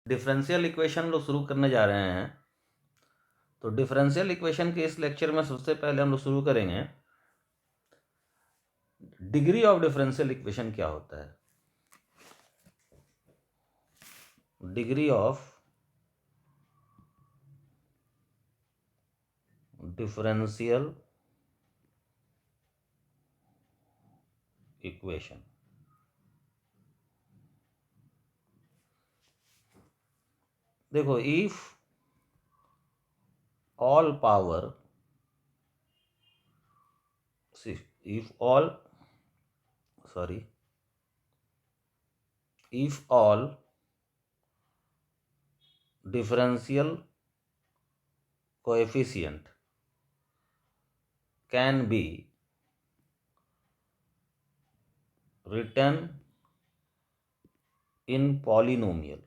Differential equation लोग शुरू करने जा रहे हैं। तो डिफरेंशियल इक्वेशन के इस लेक्चर में सबसे पहले हम लोग शुरू करेंगे डिग्री ऑफ डिफरेंशियल इक्वेशन क्या होता है। Degree of differential equation. देखो, if all power if all if all differential coefficient can be written in polynomial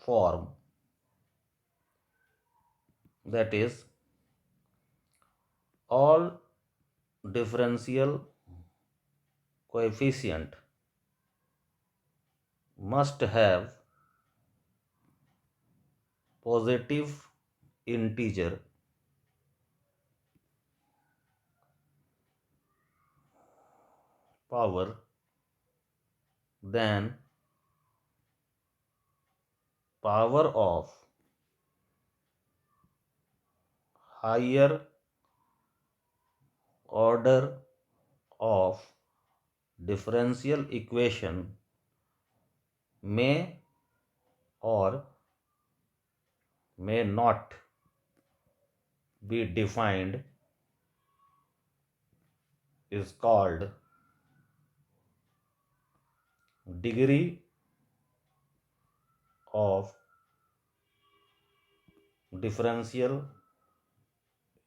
form, that is all differential coefficient must have positive integer power than power of higher order of differential equation may or may not be defined is called degree of differential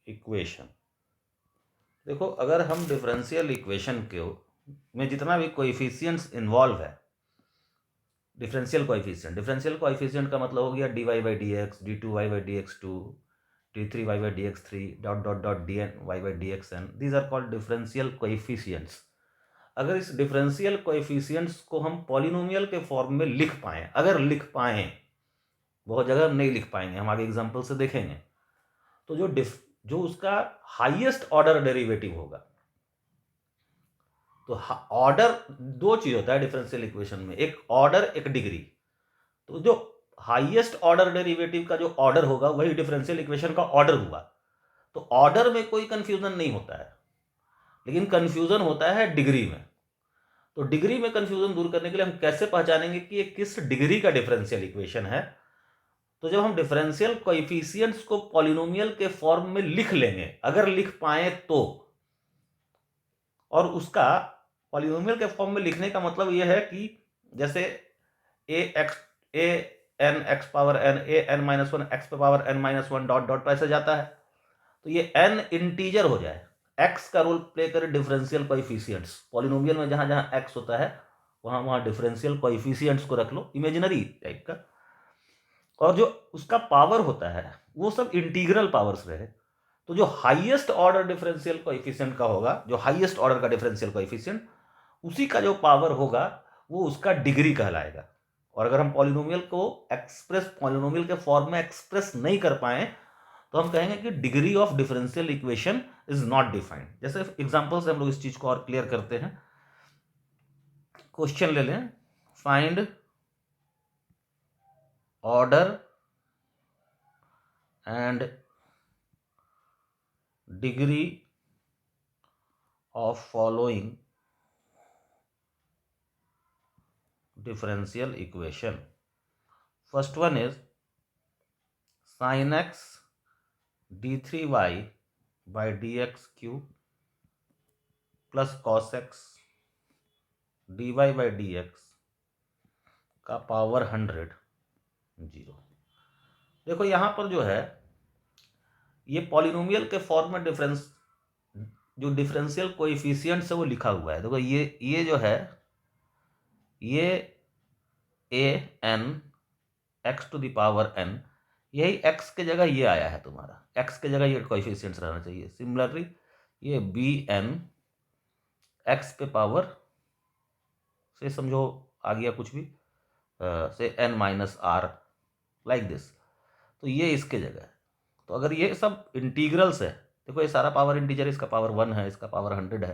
equation। देखो, अगर हम differential equation के में जितना भी coefficients involve है, differential coefficient का मतलब हो गया dy by D X, D two Y by D X two, d3 y by dx3 dot dot dot dn y by dxn, these are called differential coefficients. अगर इस differential coefficients को हम polynomial के form में लिख पाएं, अगर लिख पाएं, बहुत जगह नहीं लिख पाएंगे, हम आगे एग्जांपल से देखेंगे, तो जो उसका हाईएस्ट ऑर्डर डेरिवेटिव होगा, तो ऑर्डर दो चीज होता है डिफरेंशियल इक्वेशन में, एक ऑर्डर एक डिग्री। तो जो हाईएस्ट ऑर्डर डेरिवेटिव का जो ऑर्डर होगा वही डिफरेंशियल इक्वेशन का ऑर्डर हुआ। तो ऑर्डर में कोई कंफ्यूजन नहीं होता है, लेकिन कंफ्यूजन होता है डिग्री में। तो डिग्री में कंफ्यूजन दूर करने के लिए हम कैसे पहचानेंगे कि ये किस डिग्री का डिफरेंशियल इक्वेशन है। तो जब हम डिफरेंशियल कोएफिशिएंट्स को पॉलिनोमियल के फॉर्म में लिख लेंगे, अगर लिख पाए तो, और उसका पॉलिनोमियल के फॉर्म में लिखने का मतलब यह है कि जैसे A N X power N, A N minus one X power N minus one dot dot ऐसे जाता है, तो ये एन इंटीजर हो जाए, एक्स का रोल प्ले करे डिफरेंशियल कोएफिशिएंट्स। पॉलिनोमियल में जहां जहां एक्स होता है वहां वहां डिफरेंशियल कोएफिशिएंट्स को रख लो, इमेजिनरी टाइप का, और जो उसका पावर होता है वो सब इंटीग्रल पावर्स रहे। तो जो हाईएस्ट ऑर्डर डिफरेंशियल कोएफिशिएंट का होगा, जो हाईएस्ट ऑर्डर का डिफरेंशियल कोएफिशिएंट, उसी का जो पावर होगा वो उसका डिग्री कहलाएगा। और अगर हम पॉलिनोमियल को पॉलिनोमियल के फॉर्म में एक्सप्रेस नहीं कर पाए तो हम कहेंगे कि degree of differential equation is not defined. जैसे एग्जांपल से हम लोग इस चीज को और क्लियर करते हैं। क्वेश्चन ले लें, find order and degree of following differential equation. First one is sin x d3y by dx cube plus cos x dy by dx का पावर 100 0। देखो, यहां पर जो है ये पॉलिनोमियल के फॉर्म में जो डिफरेंशियल कोएफिशिएंट्स है वो लिखा हुआ है। देखो, ये जो है ये A N X to the power N, यही एक्स के जगह ये आया है, तुम्हारा एक्स के जगह ये कोएफिशिएंट्स रहना चाहिए। सिमिलरली ये बी एन एक्स पे पावर से समझो आ गया कुछ भी से n-r लाइक दिस, तो ये इसके जगह है। तो अगर ये सब इंटीग्रल्स है, देखो ये सारा पावर इंटीजर, इसका पावर 1 है, इसका पावर 100 है,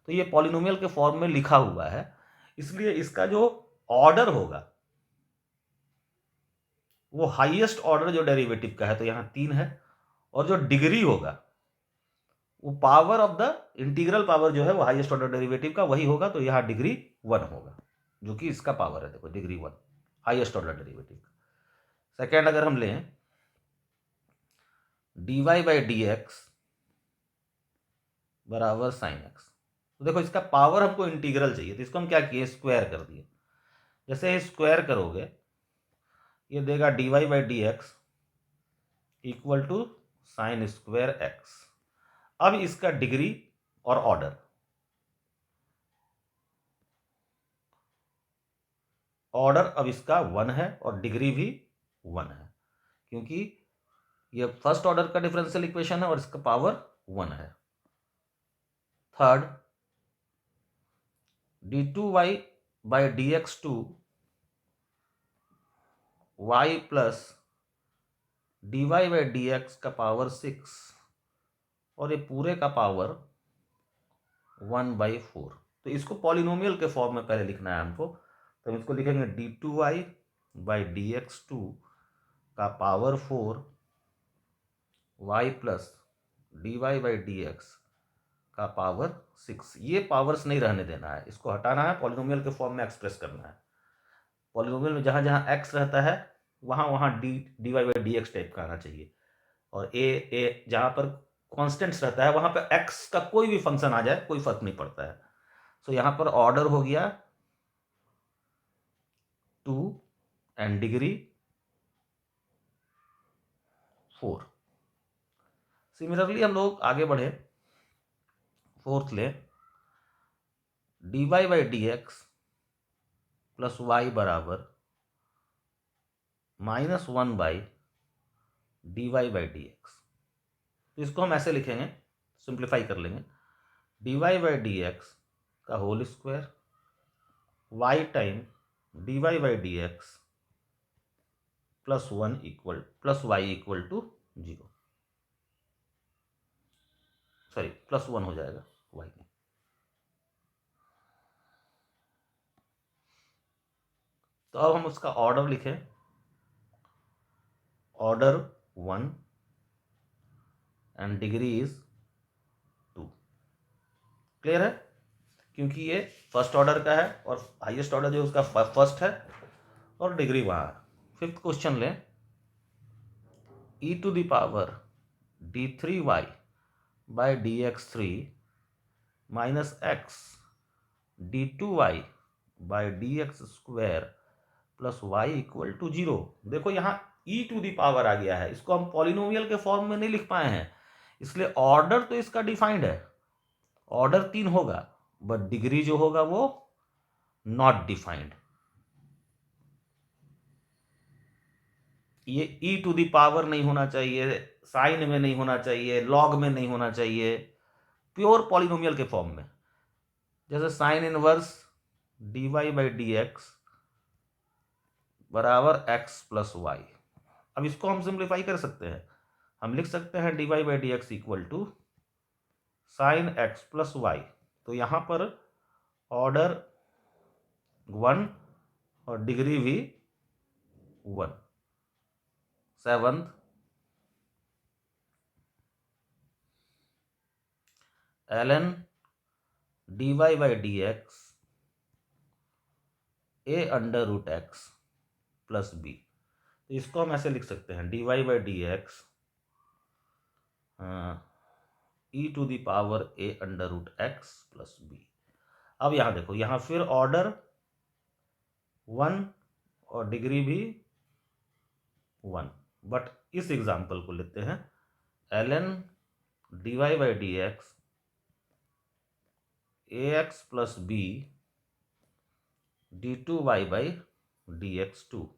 तो ये पॉलिनोमियल के फॉर्म में लिखा हुआ है, इसलिए इसका जो ऑर्डर होगा वो हाईएस्ट ऑर्डर जो डेरिवेटिव का है, तो यहाँ 3 है, और जो डिग्री होगा वो power of the integral power जो है वो हाईएस्ट ऑर्डर डेरिवेटिव का वही होगा, तो यहाँ डिग्री 1 होगा, जो कि इसका पावर है, देखो डिग्री 1 हाईएस्ट ऑर्डर डेरिवेटिव का। सेकेंड अगर हम लें dy बाई डी एक्स बराबर साइन एक्स, तो देखो इसका पावर हमको इंटीग्रल चाहिए, तो इसको हम क्या किए, स्क्वायर कर दिए। जैसे स्क्वायर करोगे ये देगा dy by D x equal to sine square X. अब इसका डिग्री और ऑर्डर अब इसका 1 है और डिग्री भी 1 है, क्योंकि ये फर्स्ट ऑर्डर का डिफरेंशियल इक्वेशन है और इसका पावर 1 है। Third d2y by D X two Y plus dy by D X का पावर 6 और ये पूरे का पावर 1/4। तो इसको पॉलिनोमियल के फॉर्म में पहले लिखना है हमको, तो हम इसको लिखेंगे d2y by D X two का power 4 y plus dy by D X का पावर 6। ये पावर्स नहीं रहने देना है, इसको हटाना है, पॉलिनोमियल के फॉर्म में एक्सप्रेस करना है। पॉलिनोमियल में जहाँ जहाँ x रहता है वहाँ वहाँ dy by D x type का आना चाहिए, और ए जहाँ पर कॉन्स्टेंट्स रहता है वहाँ पर x का कोई भी फंक्शन आ जाए कोई फर्क नहीं पड़ता है। सो यहाँ पर ऑर्डर हो गया 2 एंड डिग्री 4। सिमिलरली हम लोग आगे बढ़े, फोर्थ ले dy by D X plus Y बराबर -1 by dy by D X. तो इसको हम ऐसे लिखेंगे, सिंप्लीफाई कर लेंगे, dy बाई डी एक्स का whole square y time dy by D X plus 1 equal plus Y equal to 0, sorry plus 1 हो जाएगा y में। तो अब हम उसका ऑर्डर लिखें, order 1 and degree is 2। Clear है, क्योंकि ये फर्स्ट ऑर्डर का है और हाईएस्ट ऑर्डर जो उसका फर्स्ट है और डिग्री वहाँ है। फिफ्थ क्वेश्चन लें, e to the power d3y by D X three minus X d2y by D X square plus Y equal to 0। देखो यहाँ e टू दी पावर आ गया है, इसको हम पॉलिनोमियल के फॉर्म में नहीं लिख पाए हैं, इसलिए ऑर्डर तो इसका डिफाइंड है, ऑर्डर 3 होगा, बट डिग्री जो होगा वो नॉट डिफाइंड। ये e टू दी पावर नहीं होना चाहिए, साइन में नहीं होना चाहिए, लॉग में नहीं होना चाहिए, प्योर पॉलिनोमियल के फॉर्म में, जैसे sine inverse dy by D x बराबर x प्लस वाई। अब इसको हम सिंप्लीफाई कर सकते हैं, हम लिख सकते हैं dy by D x equal to sine x plus Y. तो यहाँ पर ऑर्डर 1 और डिग्री भी 1। Seventh ln dy by D X A under root X plus B. तो इसको हम ऐसे लिख सकते हैं dy by D X E to the power A under root X plus B. अब यहाँ देखो, यहाँ फिर ऑर्डर 1 और डिग्री भी 1, बट इस एग्जाम्पल को लेते हैं ln dy by D X A X plus B d2y by D X two.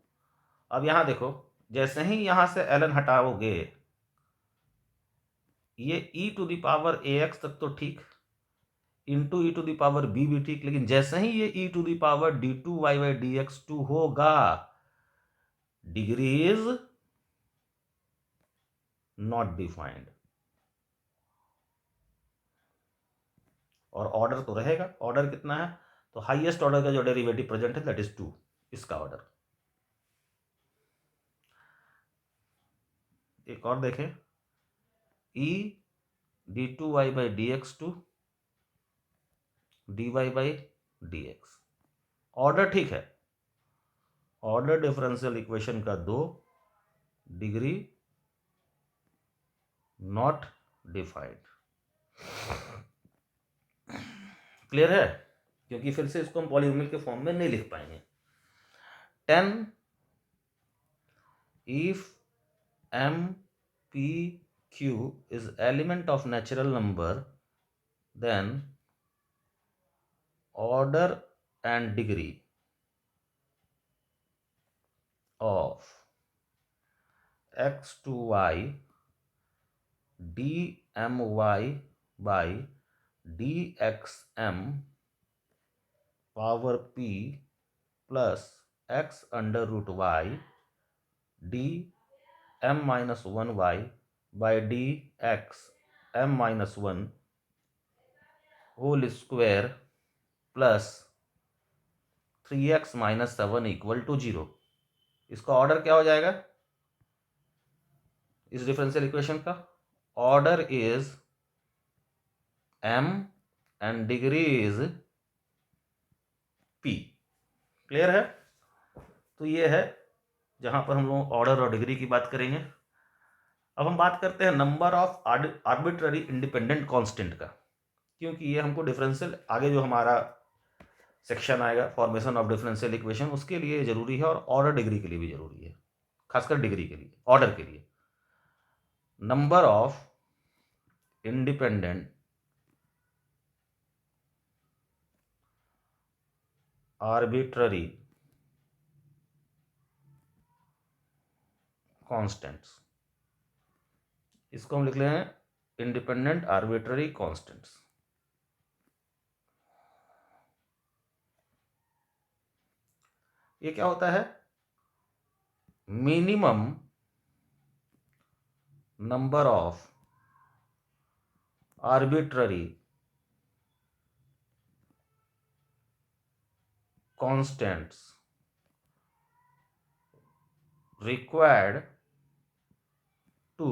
अब यहाँ देखो, जैसे ही यहाँ से ln हटाओगे ये e to the power ax तक तो ठीक, into E to the power B भी ठीक, लेकिन जैसे ही ये E to the power D two Y by D X two होगा, डिग्री इज नॉट डिफाइंड, और ऑर्डर तो रहेगा। ऑर्डर कितना है? तो हाईएस्ट ऑर्डर का जो डेरिवेटिव प्रेजेंट है दैट इज 2, इसका ऑर्डर। एक और देखें, E D two Y by D X two D Y by D X, order ठीक है, ऑर्डर डिफरेंशियल इक्वेशन का 2, डिग्री नॉट डिफाइंड। क्लियर है? क्योंकि फिर से इसको हम पॉलीनोमियल के फॉर्म में नहीं लिख पाएंगे। 10 if m p q is element of natural number, then order and degree of x to y dmy by dxm power p plus x under root y d m minus 1y by dx m minus 1 whole square plus 3x minus 7 equal to 0। इसका order क्या हो जाएगा इस differential equation का? Order is m and degree is p। Clear है? तो ये है जहां पर हम लोग ऑर्डर और डिग्री की बात करेंगे। अब हम बात करते हैं number of arbitrary independent constant का, क्योंकि ये हमको डिफरेंशियल आगे जो हमारा सेक्शन आएगा फॉर्मेशन ऑफ डिफरेंशियल इक्वेशन, उसके लिए जरूरी है, और ऑर्डर डिग्री के लिए भी जरूरी है, खासकर डिग्री के लिए, ऑर्डर के लिए। Number of independent arbitrary constants, इसको हम लिख ले हैं इंडिपेंडेंट आर्बिट्ररी कांस्टेंट्स। ये क्या होता है? Minimum number of arbitrary constants required to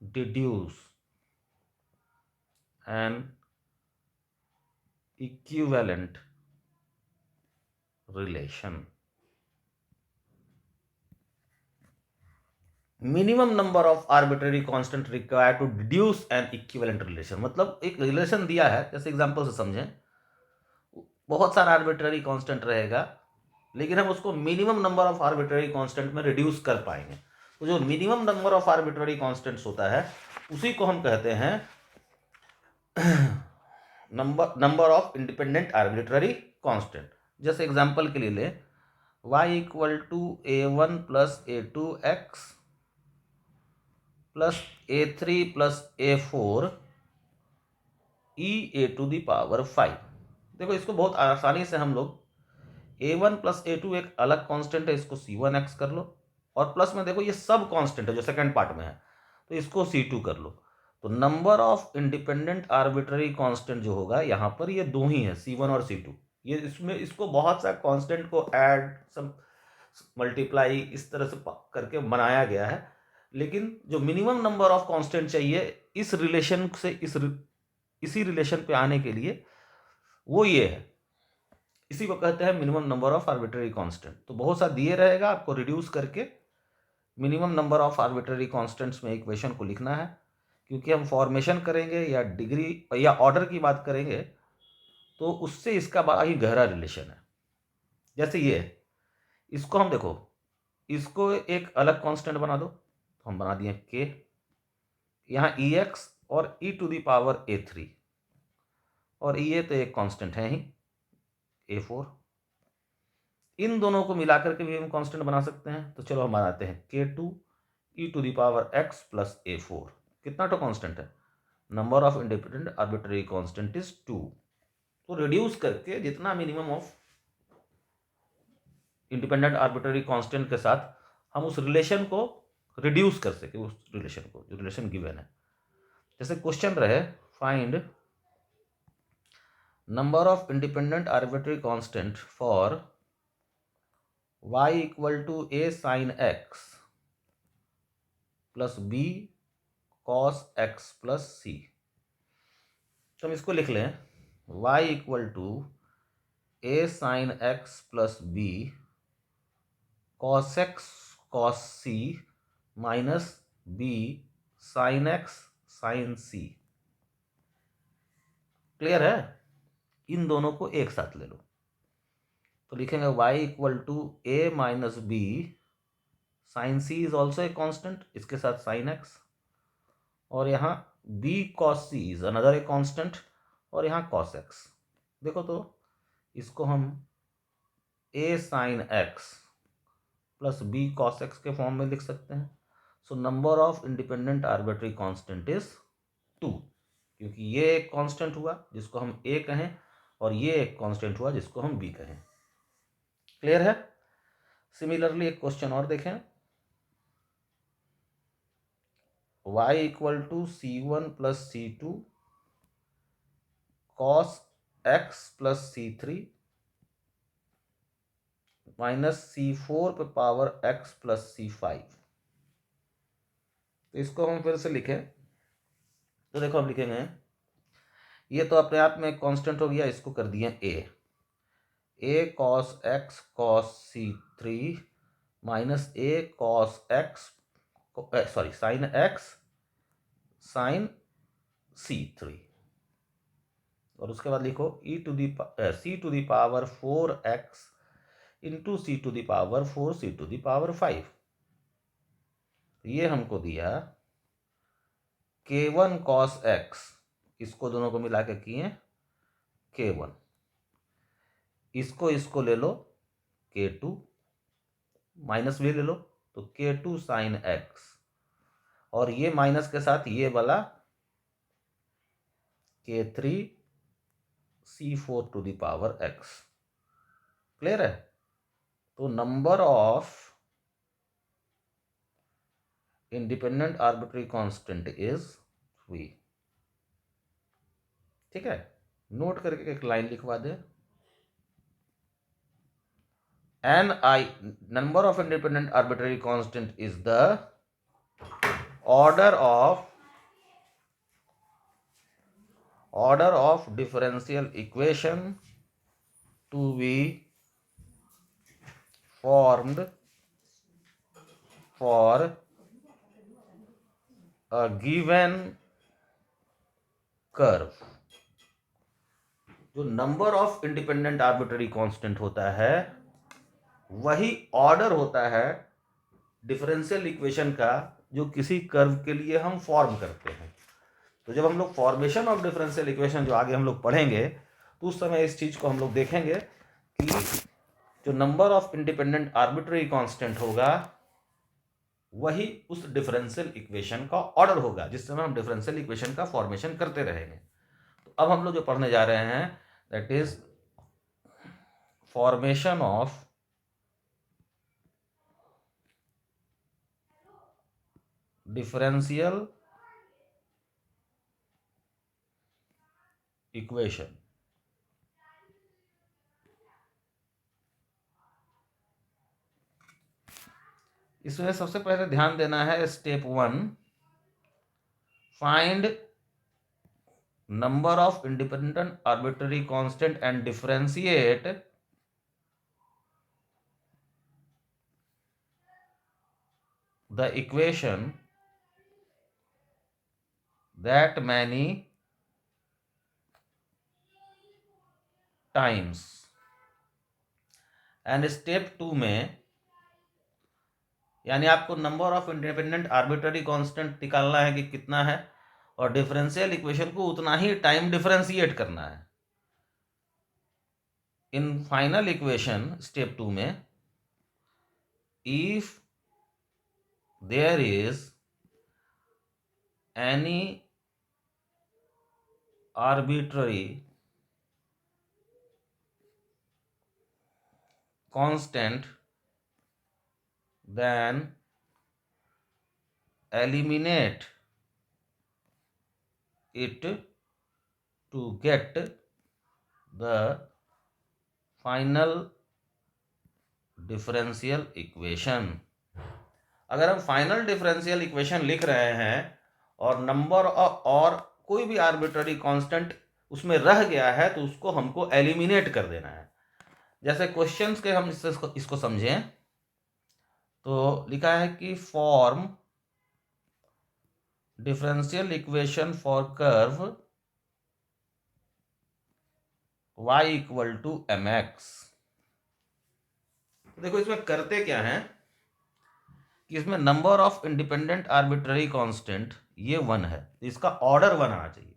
deduce an equivalent relation। Minimum number of arbitrary constant required to deduce an equivalent relation, मतलब एक रिलेशन दिया है, जैसे एग्जांपल से समझें, बहुत सारा आर्बिट्ररी कांस्टेंट रहेगा, लेकिन हम उसको minimum number of arbitrary constant में रिड्यूस कर पाएंगे। तो जो minimum number of arbitrary constants होता है उसी को हम कहते हैं number of independent arbitrary constant. जैसे एग्जांपल के लिए ले, y equal to a1 plus a2x plus a3 plus a4 e a to the power 5। देखो इसको बहुत आसानी से हम लोग a1 प्लस a2 एक अलग कांस्टेंट है, इसको c1x कर लो, और प्लस में देखो ये सब कांस्टेंट है जो सेकंड पार्ट में है, तो इसको c2 कर लो। तो number of independent arbitrary constant जो होगा यहाँ पर ये दो ही है, c1 और c2। ये इसमें इसको बहुत सा कांस्टेंट को ऐड सब मल्टीप्लाई इस तरह से करके बनाया गया है, लेकिन जो मिनिमम नंबर ऑफ कांस्टेंट चाहिए इस रिलेशन से इसी रिलेशन पे आने के लिए वो ये है, इसी को कहते हैं minimum number of arbitrary constant. तो बहुत सा दिए रहेगा, आपको रिड्यूस करके minimum number of arbitrary constants में इक्वेशन को लिखना है। क्योंकि हम फॉर्मेशन करेंगे या डिग्री या ऑर्डर की बात करेंगे तो उससे इसका बड़ा ही गहरा रिलेशन है। जैसे ये इसको हम देखो, इसको एक अलग कांस्टेंट बना दो, तो हम बना दिए k, यहाँ ex और e to the power a3, और ये तो एक कांस्टेंट है ही a4। इन दोनों को मिलाकर के भी हम कांस्टेंट बना सकते हैं। तो चलो हम बनाते हैं k2 e to the power x plus a4। कितना तो कांस्टेंट है? Number of independent arbitrary constant is 2। तो रिड्यूस करके जितना minimum of independent arbitrary constant के साथ हम उस रिलेशन को रिड्यूस कर सके, उस रिलेशन को, जो रिलेशन गिवन है। जैसे क्वेश्चन रहे find number of independent arbitrary constant for y equal to a sine x plus b cos x plus c। तो हम इसको लिख लें y equal to a sine x plus b cos x cos c minus b sine x sine c। Clear है? इन दोनों को एक साथ ले लो तो लिखेंगे y equal to a minus b sine c is also a constant, इसके साथ साइन x, और यहाँ b cos c is another a constant, और यहाँ कॉस x। देखो तो इसको हम a sine x plus b cos x के फॉर्म में लिख सकते हैं। So number of independent arbitrary constant is 2, क्योंकि ये एक कांस्टेंट हुआ जिसको हम a कहें और ये एक कांस्टेंट हुआ जिसको हम b कहें। क्लियर है? सिमिलरली एक क्वेश्चन और देखें, y equal to c1 plus c2 cos x plus c3 minus c4 पे पावर x प्लस c5। तो इसको हम फिर से लिखें तो देखो हम लिखेंगे, ये तो अपने आप में कांस्टेंट हो गया, इसको कर दिए a cos x cos c3 minus a cos x sorry sine x sine c3, और उसके बाद लिखो c to the power 4x into c to the power 4 c to the power 5। ये हमको दिया k1 cos x, इसको दोनों को मिला के किए k1, इसको ले लो k2 माइनस भी ले लो तो k2 साइन x, और ये माइनस के साथ ये वाला k3 c4 to the power x। Clear है? तो number of independent arbitrary constant is 3। ठीक है, नोट करके एक लाइन लिखवा दे, number of independent arbitrary constant is the order of differential equation to be formed for a given curve। जो number of independent arbitrary constant होता है वही ऑर्डर होता है डिफरेंशियल इक्वेशन का जो किसी कर्व के लिए हम फॉर्म करते हैं। तो जब हम लोग फॉर्मेशन ऑफ डिफरेंशियल इक्वेशन जो आगे हम लोग पढ़ेंगे तो उस समय इस चीज को हम लोग देखेंगे कि जो number of independent arbitrary constant होगा वही उस डिफरेंशियल इक्वेशन का ऑर्डर होगा जिस समय हम डिफरेंशियल इक्वेशन का फॉर्मेशन करते रहेंगे। तो अब हम लोग जो पढ़ने जा रहे हैं that is formation of differential equation. इसमें सबसे पहले ध्यान देना है step 1, find number of independent arbitrary constant and differentiate the equation that many times। And step 2 में यानी आपको number of independent arbitrary constant निकालना है कि कितना है, और डिफरेंशियल इक्वेशन को उतना ही टाइम डिफरेंशिएट करना है। इन फाइनल इक्वेशन स्टेप 2 में if there is any arbitrary constant, then eliminate it to get the final differential equation. अगर हम फाइनल डिफरेंशियल इक्वेशन लिख रहे हैं और नंबर और कोई भी आर्बिट्ररी कांस्टेंट उसमें रह गया है तो उसको हमको एलिमिनेट कर देना है। जैसे क्वेश्चंस के हम इसको समझें तो लिखा है कि form differential equation for curve y equal to M x. देखो इसमें करते क्या है कि इसमें number of independent arbitrary constant ये 1 है, इसका ऑर्डर 1 आना चाहिए।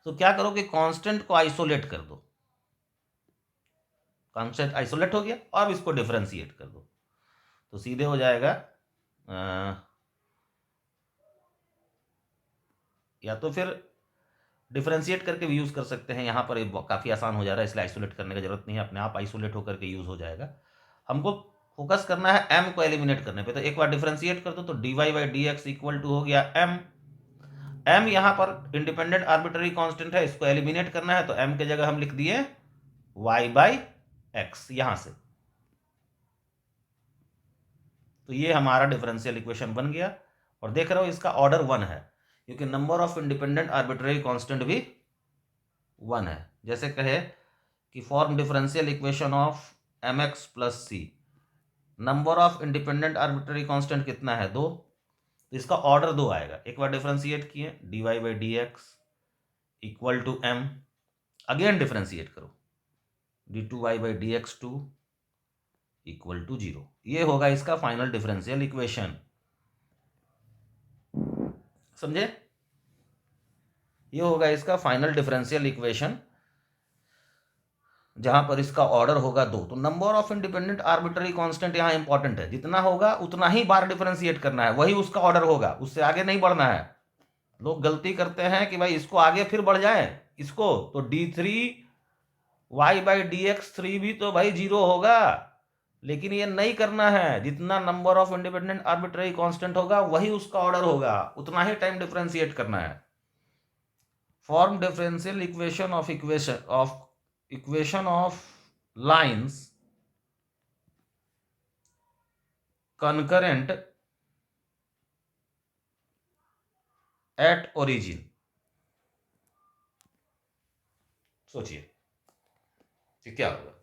तो क्या करो कि कांस्टेंट को आइसोलेट कर दो, कांस्टेंट आइसोलेट हो गया और अब इसको डिफरेंशिएट कर दो तो सीधे हो जाएगा या तो फिर डिफरेंशिएट करके भी यूज़ कर सकते हैं, यहाँ पर काफ़ी आसान हो जा रहा है इसलिए आइसोलेट करने की जरूरत नहीं है, अपने आप आइसोलेट होकर के यूज़ हो जाएगा। हमको फोकस करना है m को एलिमिनेट करने पे, तो एक बार डिफरेंशिएट कर दो तो dy by D x equal to हो गया m। m यहाँ पर इंडिपेंडेंट आर्बिट्ररी कांस्टेंट है, इसको एलिमिनेट करना है तो m के जगह हम लिख दिए y बाई एक्स यहाँ से। तो ये हमारा डिफरेंशियल इक्वेशन बन गया और देख रहे हो इसका ऑर्डर 1 है क्योंकि number of independent arbitrary constant भी 1 है। जैसे कहे कि form differential equation of m x plus c, number of independent arbitrary constant कितना है 2, तो इसका ऑर्डर 2 आएगा। एक बार डिफरेंशिएट किए dy by D x equal to m, again differentiate करो d2y by D x 2 equal to 0। ये होगा इसका फाइनल डिफरेंशियल इक्वेशन, समझे? ये होगा इसका फाइनल डिफरेंशियल इक्वेशन जहां पर इसका ऑर्डर होगा 2। तो number of independent arbitrary constant यहां इंपॉर्टेंट है, जितना होगा उतना ही बार डिफरेंशिएट करना है, वही उसका ऑर्डर होगा, उससे आगे नहीं बढ़ना है। लोग गलती करते हैं कि भाई इसको आगे फिर बढ़ जाए इसको, तो d3y बाई डी एक्स 3 भी तो भाई 0 होगा, लेकिन ये नहीं करना है। जितना number of independent arbitrary constant होगा वही उसका ऑर्डर होगा, उतना ही टाइम डिफरेंशिएट करना है। Form differential equation of lines concurrent at origin. सोचिए कि क्या होगा।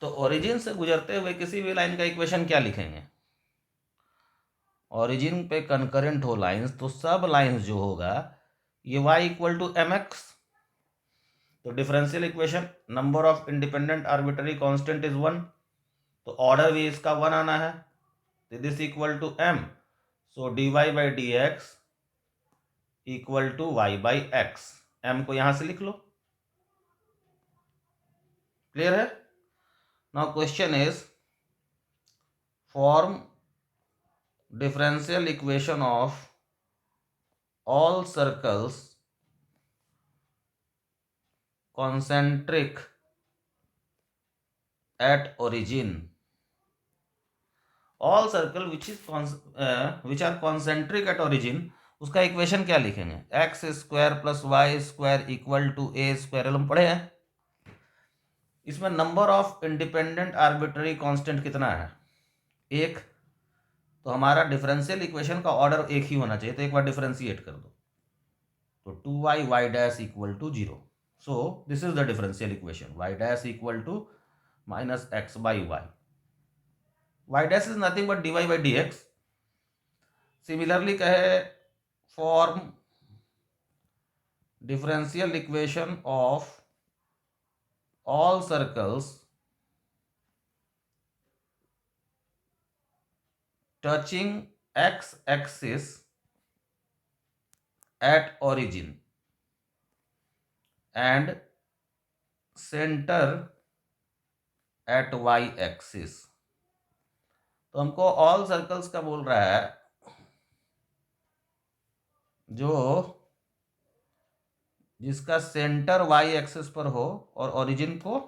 तो ओरिजिन से गुजरते हुए किसी भी लाइन का इक्वेशन क्या लिखेंगे? ओरिजिन पे कंकरेंट हो लाइंस तो सब लाइंस जो होगा ये y equal to M X. तो differential equation number of independent arbitrary constant is 1, तो ऑर्डर भी इसका 1 आना है, तो this equal to m, so dy by D x equal to y by X. m को यहां से लिख लो, क्लियर है? Now question is form differential equation of all circles concentric at origin। all circle which are concentric at origin, उसका equation क्या लिखेंगे? X square plus Y square equal to a square, हम पढ़े हैं। इसमें number of independent arbitrary constant कितना है? 1। तो हमारा डिफरेंशियल इक्वेशन का ऑर्डर 1 ही होना चाहिए, तो एक बार डिफरेंशिएट कर दो तो 2y y dash equal to 0। So this is the differential equation, y dash equal to minus X by Y. y dash is nothing but dy by D X. Similarly कहे form differential equation of all circles touching x axis at origin. And centre at Y axis. तो हमको all circles का बोल रहा है जो जिसका centre Y axis पर हो और ओरिजिन को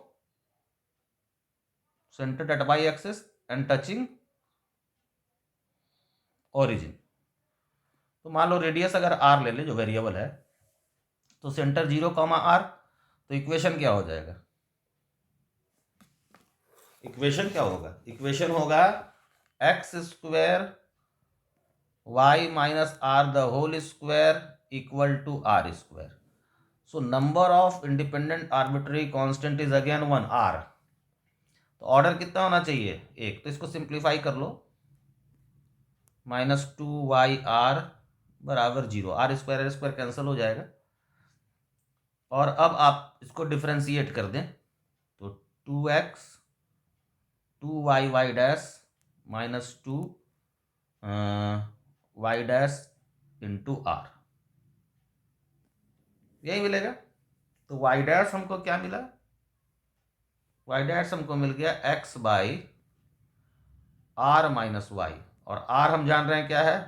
centre at Y axis and touching origin. तो मान लो रेडियस अगर आर ले ले जो वेरिएबल है, तो सेंटर 0, r, तो इक्वेशन क्या हो जाएगा? इक्वेशन क्या होगा? इक्वेशन होगा x square y minus r the whole square equal to r square. So number of independent arbitrary constant is again 1, r। तो ऑर्डर कितना होना चाहिए? एक। तो इसको सिंप्लीफाई कर लो, -2y r बराबर 0, r स्क्वायर कैंसिल हो जाएगा। और अब आप इसको डिफ्रेंशिएट कर दें तो 2x 2y dash -2 y dash into r, यही मिलेगा। तो y डैश हमको क्या मिला? y डैश हमको मिल गया x by r minus y, और r हम जान रहे हैं क्या है?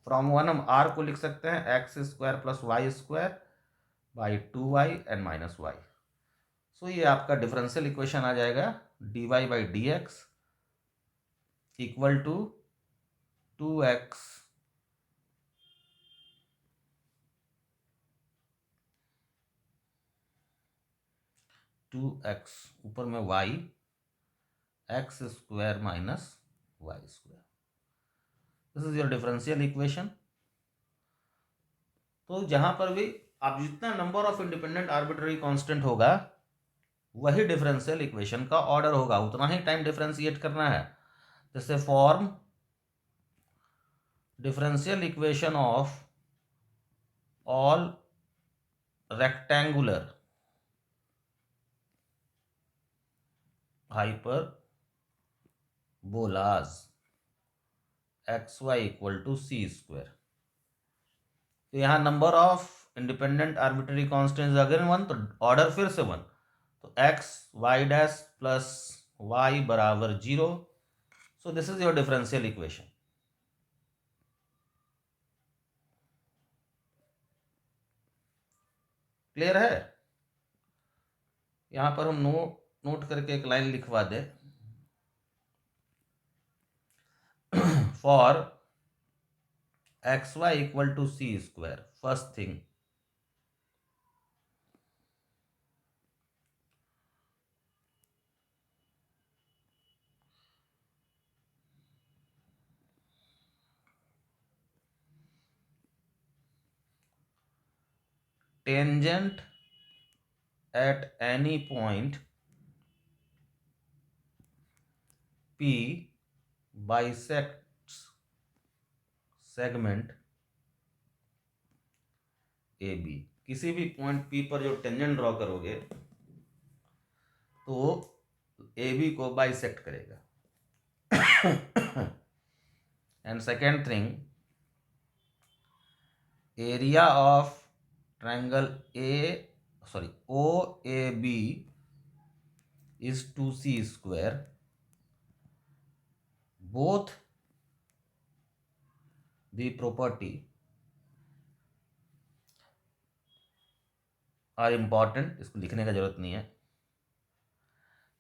फ्रॉम वन हम r को लिख सकते हैं X square plus Y square by 2y and minus Y. So ये आपका डिफरेंशियल इक्वेशन आ जाएगा dy by D x equal to 2x ऊपर में y X square minus Y square. This is your differential equation. तो जहां पर भी आप जितना number of independent arbitrary constant होगा वही डिफरेंशियल इक्वेशन का ऑर्डर होगा, उतना ही टाइम डिफरेंशिएट करना है। जैसे form differential equation of all rectangular hyperbolas X Y equal to C square. तो यहाँ number of independent arbitrary constants again 1, तो ऑर्डर फिर से 1। तो X Y dash plus Y बराबर 0। So this is your differential equation. Clear है? यहां पर हम नोट करके एक लाइन लिखवा दे, for X Y equal to C square, first thing tangent at any point P bisects segment AB। किसी भी पॉइंट P पर जो टेंजेंट ड्रॉ करोगे तो AB को बाइसेक्ट करेगा। And second thing, area of triangle OAB is 2C square। both the property are important, इसको लिखने का जरूरत नहीं है।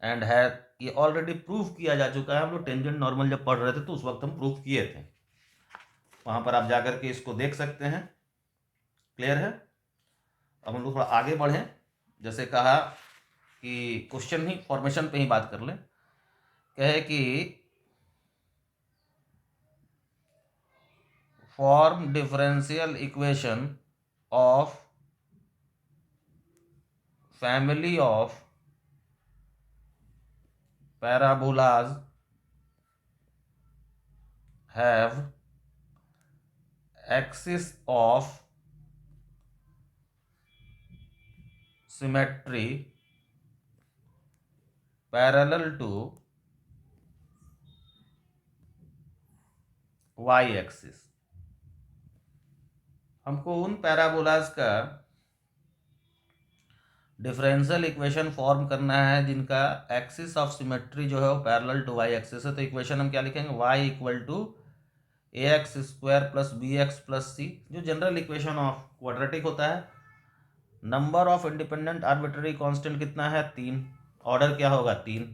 एंड है ये ऑलरेडी प्रूव किया जा चुका है। हम लोग टेंजेंट नॉर्मल जब पढ़ रहे थे तो उस वक्त हम प्रूव किए थे, वहां पर आप जाकर के इसको देख सकते हैं। क्लियर है? अब हम लोग थोड़ा आगे बढ़ें। जैसे कहा कि क्वेश्चन ही फॉर्मेशन पे ही बात कर लें। कहे कि form differential equation of family of parabolas have axis of symmetry parallel to y axis। हमको उन पैराबोलाज का डिफरेंशियल इक्वेशन फॉर्म करना है जिनका एक्सिस ऑफ सिमेट्री जो है वो पैरेलल टू वाई एक्सिस है। तो इक्वेशन हम क्या लिखेंगे, Y equal to A X square plus B X plus C, जो जनरल इक्वेशन ऑफ क्वाड्रेटिक होता है। Number of independent arbitrary constant कितना है, 3। ऑर्डर क्या होगा, 3।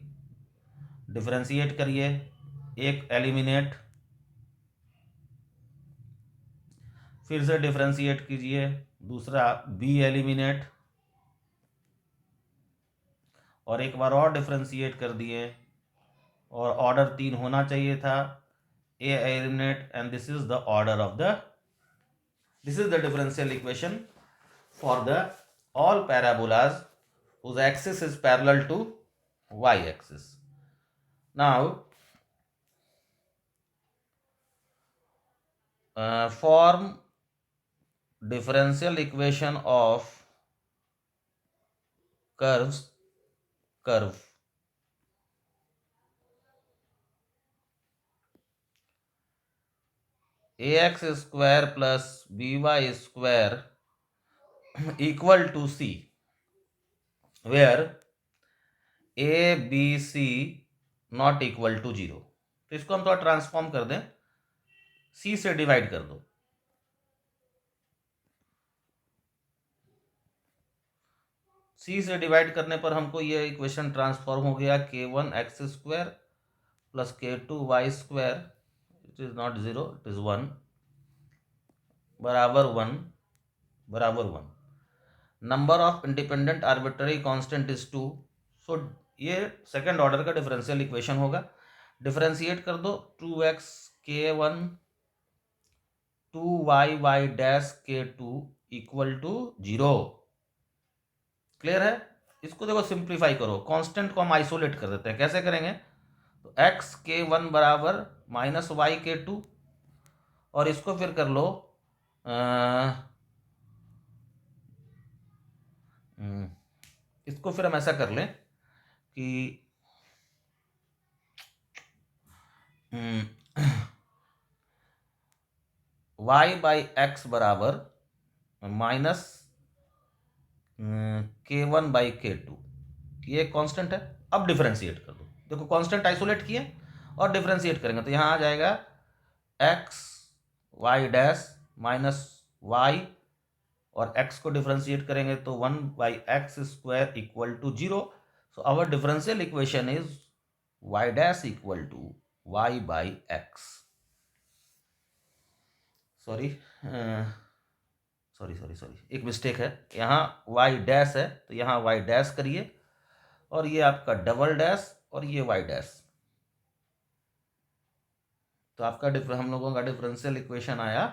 डिफरेंशिएट करिए, एक एलिमिनेट, फिर से डिफरेंशिएट कीजिए, दूसरा बी एलिमिनेट, और एक बार और डिफरेंशिएट कर दिए, और ऑर्डर 3 होना चाहिए था, A eliminate, and this is the order of the, this is the differential equation for the all parabolas whose axis is parallel to y axis. Now form differential equation of curve ax square plus by square equal to c, where a b c not equal to 0। तो इसको हम थोड़ा transform कर दें, c से divide कर दो, c से डिवाइड करने पर हमको ये इक्वेशन ट्रांसफॉर्म हो गया, k1 x square plus k2 y square, it is not 0, it is 1, बराबर 1। Number of independent arbitrary constant is 2। So ये सेकंड ऑर्डर का डिफरेंशियल इक्वेशन होगा। डिफरेंशिएट कर दो, 2x k1 2y y dash k2 equal to 0। Clear है? इसको देखो simplify करो, कांस्टेंट को हम आइसोलेट कर देते हैं। कैसे करेंगे, तो x k1 बराबर माइनस वाई k2, और इसको फिर कर लो इसको फिर हम ऐसा कर लें कि y बाई एक्स बराबर माइनस k1 बाई k2, ये कांस्टेंट है। अब डिफरेंशिएट कर दो, देखो कांस्टेंट आइसोलेट किए और डिफरेंशिएट करेंगे तो यहाँ आ जाएगा x y dash minus y, और x को डिफरेंशिएट करेंगे तो 1 by x square equal to 0। So our differential equation is y dash equal to y by x. Sorry, एक मिस्टेक है, यहाँ y डैश है तो यहाँ y डैश करिए, और ये आपका डबल डैश, और ये y डैश। तो आपका हम लोगों का डिफरेंशियल इक्वेशन आया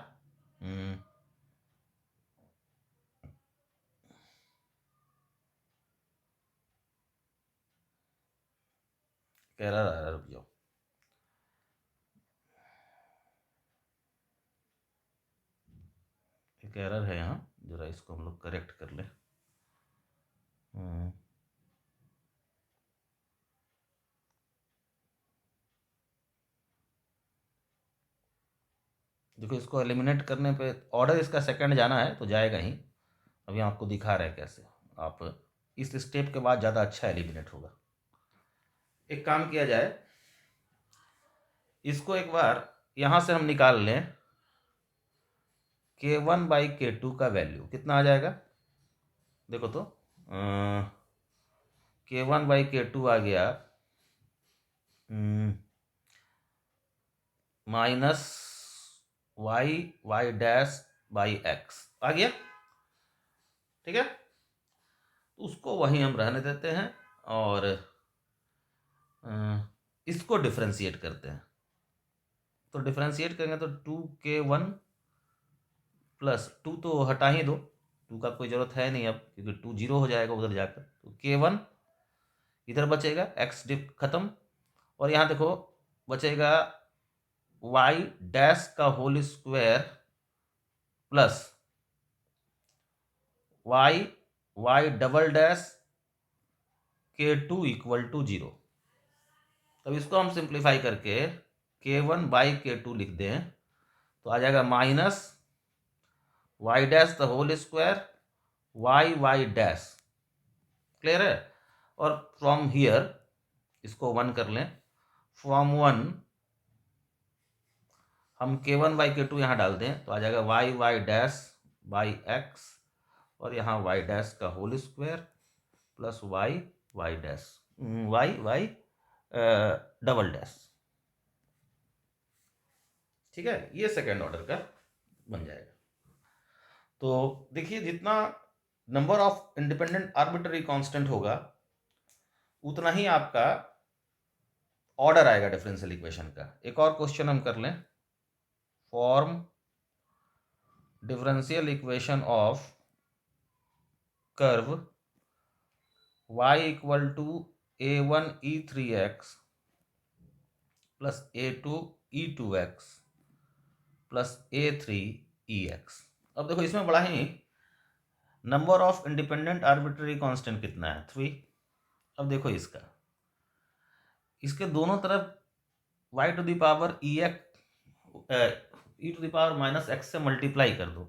एरर आ रहा, रुक जाओ, एक एरर है यहाँ, जरा इसको हम लोग करेक्ट कर लें। देखो इसको एलिमिनेट करने पे ऑर्डर इसका सेकंड जाना है तो जाएगा ही, अभी आपको दिखा रहे हैं कैसे। आप इस स्टेप के बाद ज़्यादा अच्छा एलिमिनेट होगा। एक काम किया जाए, इसको एक बार यहाँ से हम निकाल लें, k1 बाई k2 का वैल्यू कितना आ जाएगा, देखो तो k1 बाई k2 आ गया minus Y dash by X आ गया, ठीक है। उसको वहीं हम रहने देते हैं और इसको डिफरेंशिएट करते हैं। तो डिफरेंशिएट करेंगे तो 2k1 प्लस 2 तो हटा ही दो, 2 का कोई ज़रूरत है नहीं अब, क्योंकि 2 0 हो जाएगा उधर जाकर। तो k1 इधर बचेगा, x डिप खत्म, और यहाँ देखो बचेगा y डैश का whole square plus y double dash k2 equal to 0। तब इसको हम सिंप्लीफाई करके k1 बाई k2 लिख दें तो आ जाएगा minus Y dash the whole square y y dash. Clear है? और फ्रॉम हियर इसको 1 कर लें। फ्रॉम 1 हम k1 बाई k2 यहाँ डाल दें तो आ जाएगा y y dash by x और यहाँ वाई डैश का whole square plus y y dash y y double dash. ठीक है, ये सेकेंड ऑर्डर का बन जाएगा। तो देखिए, जितना number of independent arbitrary constant होगा उतना ही आपका ऑर्डर आएगा डिफरेंशियल इक्वेशन का। एक और क्वेश्चन हम कर लें। Form differential equation of curve y equal to a1 e3x plus a2 e2x plus a3 ex। अब देखो, इसमें बड़ा ही number of independent arbitrary constant कितना है? 3। अब देखो इसके दोनों तरफ y to the power e to the power minus x से मल्टीप्लाई कर दो।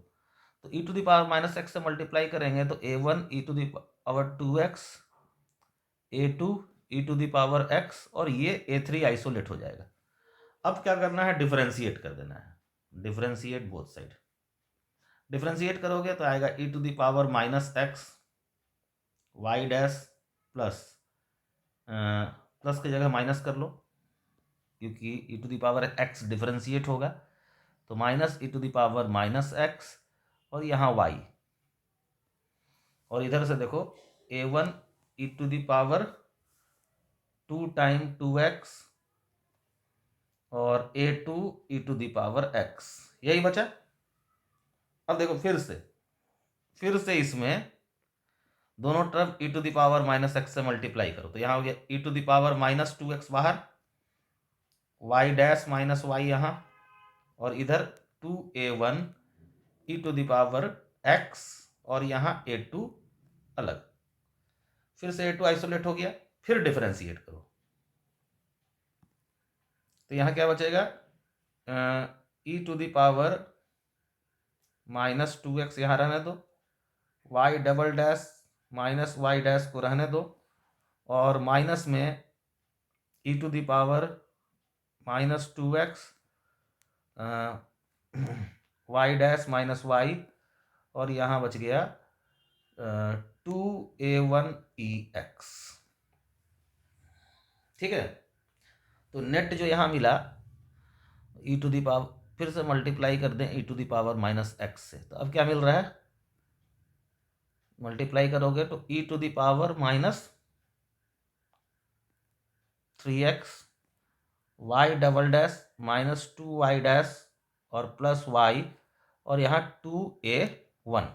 तो e to the power minus x से मल्टीप्लाई करेंगे तो a1 e to the power 2x, a2 e to the power x और ये a3 आइसोलेट हो जाएगा। अब क्या करना है? डिफरेंशिएट कर देना है। Differentiate both side. डिफरेंशिएट करोगे तो आएगा e to the power minus x Y dash plus plus की जगह माइनस कर लो क्योंकि e to the power x differentiate होगा तो minus e to the power minus x और यहाँ y और इधर से देखो a1 e to the power 2 time 2x और a2 e to the power x। यही बचा। अब देखो फिर से इसमें दोनों तरफ e to the power minus x से मल्टीप्लाई करो तो यहाँ हो गया e to the power minus 2x बाहर, y डैश माइनस वाई यहाँ और इधर 2a1 e to the power x और यहाँ a2 अलग। फिर से a2 आइसोलेट हो गया। फिर डिफरेंशिएट करो तो यहाँ क्या बचेगा? e to the power minus 2x यहाँ रहने दो, y double dash minus Y dash को रहने दो और माइनस में e to the power minus 2x y dash minus y और यहाँ बच गया 2a1 ex। ठीक है, तो नेट जो यहाँ मिला e टू द पावर, फिर से मल्टीप्लाई कर दें e to the power minus x से तो अब क्या मिल रहा है? मल्टीप्लाई करोगे तो e to the power minus 3x y double dash minus 2y dash और प्लस y और यहाँ 2a1।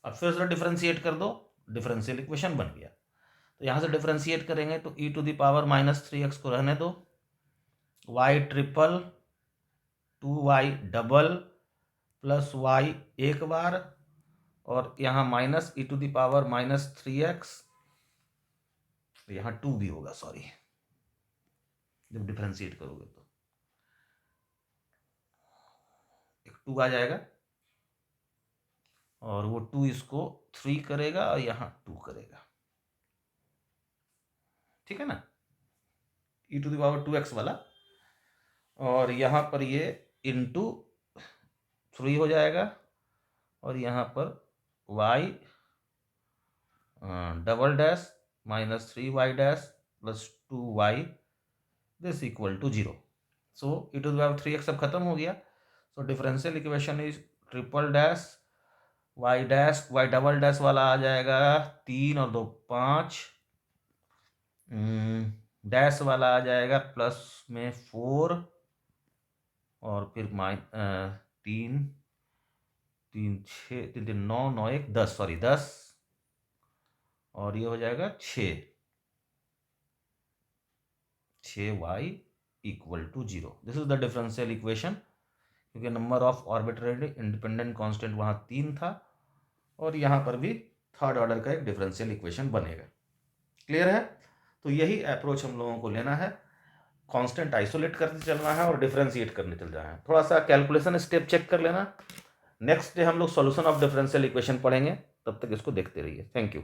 अब फिर से डिफरेंशिएट कर दो, डिफरेंशियल इक्वेशन बन गया। तो यहाँ से डिफरेंशिएट करेंगे तो e to the power minus 3x को रहने दो, y triple 2y double plus y एक बार और यहाँ minus e to the power minus 3x, यहाँ 2 भी होगा, सॉरी, जब डिफरेंशिएट करोगे तो एक 2 आ जाएगा और वो 2 इसको 3 करेगा और यहाँ 2 करेगा। ठीक है ना, e to the power 2x वाला और यहाँ पर ये इंटू 3 हो जाएगा और यहाँ पर y double dash minus 3y dash plus 2y this equal to 0। So e to the power 3x अब खत्म हो गया। So differential equation is triple dash y double dash वाला आ जाएगा 3 और 2 5, डैश वाला आ जाएगा प्लस में 4 और फिर 3 3 6 3 3 9 9 1 10, सॉरी 10 और ये हो जाएगा 6y equal to 0। This is the differential equation क्योंकि number of arbitrary independent constant वहाँ 3 था और यहाँ पर भी थर्ड ऑर्डर का एक डिफरेंशियल इक्वेशन बनेगा। क्लियर है? तो यही अप्रोच हम लोगों को लेना है। कांस्टेंट आइसोलेट करते चलना है और डिफरेंशिएट करने चल जाना है। थोड़ा सा कैलकुलेशन स्टेप चेक कर लेना। नेक्स्ट डे हम लोग सॉल्यूशन ऑफ डिफरेंशियल इक्वेशन पढ़ेंगे, तब तक इसको देखते रहिए। Thank you.